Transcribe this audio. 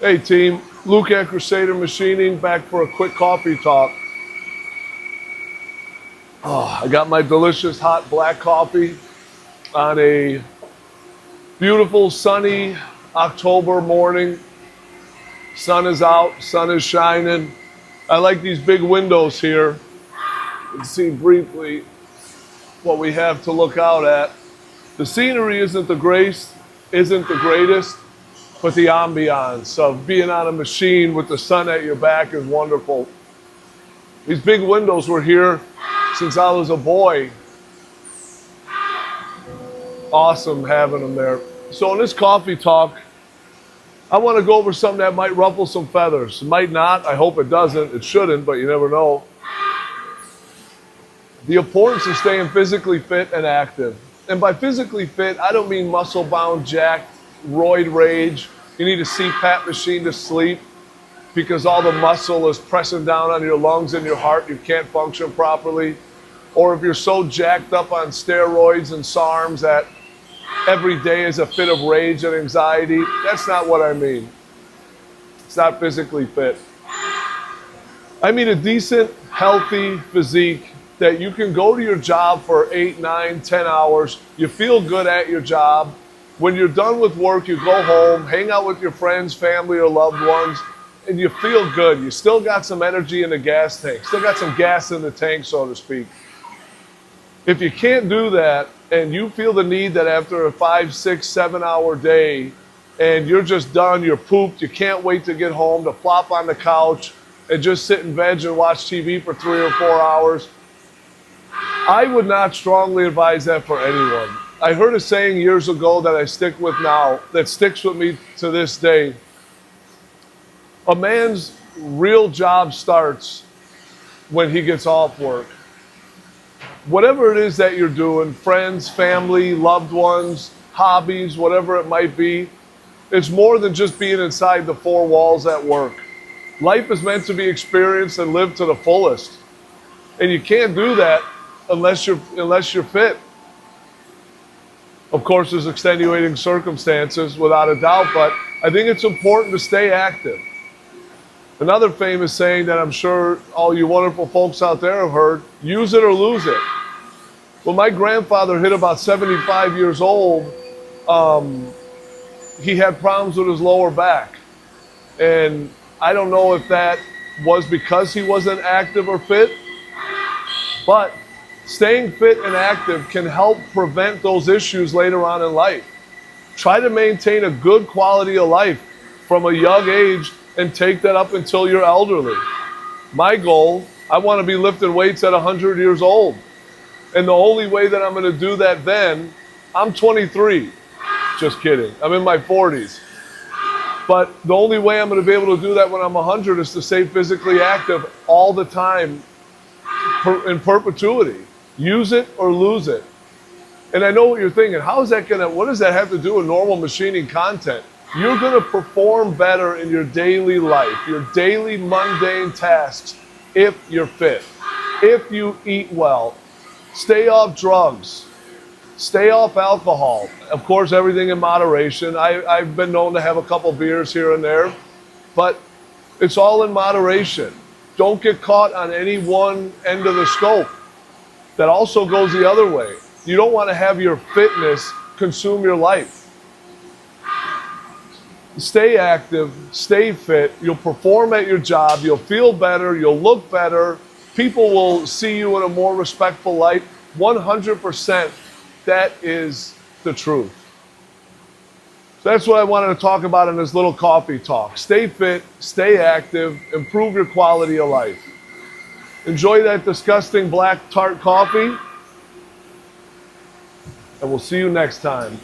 Hey team, Luke at Crusader Machining back for a quick coffee talk. Oh, I got my delicious hot black coffee on a beautiful sunny October morning. Sun is out, sun is shining. I like these big windows here. You can see briefly what we have to look out at. The scenery isn't the greatest, but the ambiance of being on a machine with the sun at your back is wonderful. These big windows were here since I was a boy. Awesome having them there. So in this coffee talk, I want to go over something that might ruffle some feathers. It might not. I hope it doesn't. It shouldn't, but you never know. The importance of staying physically fit and active. And by physically fit, I don't mean muscle-bound, jacked, roid rage. You need a CPAP machine to sleep because all the muscle is pressing down on your lungs and your heart. You can't function properly. Or if you're so jacked up on steroids and SARMs that every day is a fit of rage and anxiety. That's not what I mean. It's not physically fit. I mean a decent, healthy physique that you can go to your job for 8, 9, 10 hours. You feel good at your job. When you're done with work, you go home, hang out with your friends, family, or loved ones, and you feel good. You still got some energy in the gas tank, still got some gas in the tank, so to speak. If you can't do that, and you feel the need that after a 5, 6, 7 hour day, and you're just done, you're pooped, you can't wait to get home, to plop on the couch, and just sit and veg and watch TV for 3 or 4 hours, I would not strongly advise that for anyone. I heard a saying years ago that I stick with now, that sticks with me to this day. A man's real job starts when he gets off work. Whatever it is that you're doing, friends, family, loved ones, hobbies, whatever it might be, it's more than just being inside the four walls at work. Life is meant to be experienced and lived to the fullest. And you can't do that unless you're fit. Of course, there's extenuating circumstances, without a doubt, but I think it's important to stay active. Another famous saying that I'm sure all you wonderful folks out there have heard, use it or lose it. When my grandfather hit about 75 years old, he had problems with his lower back. And I don't know if that was because he wasn't active or fit, but staying fit and active can help prevent those issues later on in life. Try to maintain a good quality of life from a young age and take that up until you're elderly. My goal, I want to be lifting weights at 100 years old. And the only way that I'm going to do that then, I'm 23. Just kidding. I'm in my 40s. But the only way I'm going to be able to do that when I'm 100 is to stay physically active all the time in perpetuity. Use it or lose it. And I know what you're thinking. What does that have to do with normal machining content? You're going to perform better in your daily life, your daily mundane tasks, if you're fit, if you eat well, stay off drugs, stay off alcohol. Of course, everything in moderation. I've been known to have a couple beers here and there, but it's all in moderation. Don't get caught on any one end of the scope. That also goes the other way. You don't want to have your fitness consume your life. Stay active, stay fit, you'll perform at your job, you'll feel better, you'll look better, people will see you in a more respectful light. 100%, that is the truth. So that's what I wanted to talk about in this little coffee talk. Stay fit, stay active, improve your quality of life. Enjoy that disgusting black tart coffee, and we'll see you next time.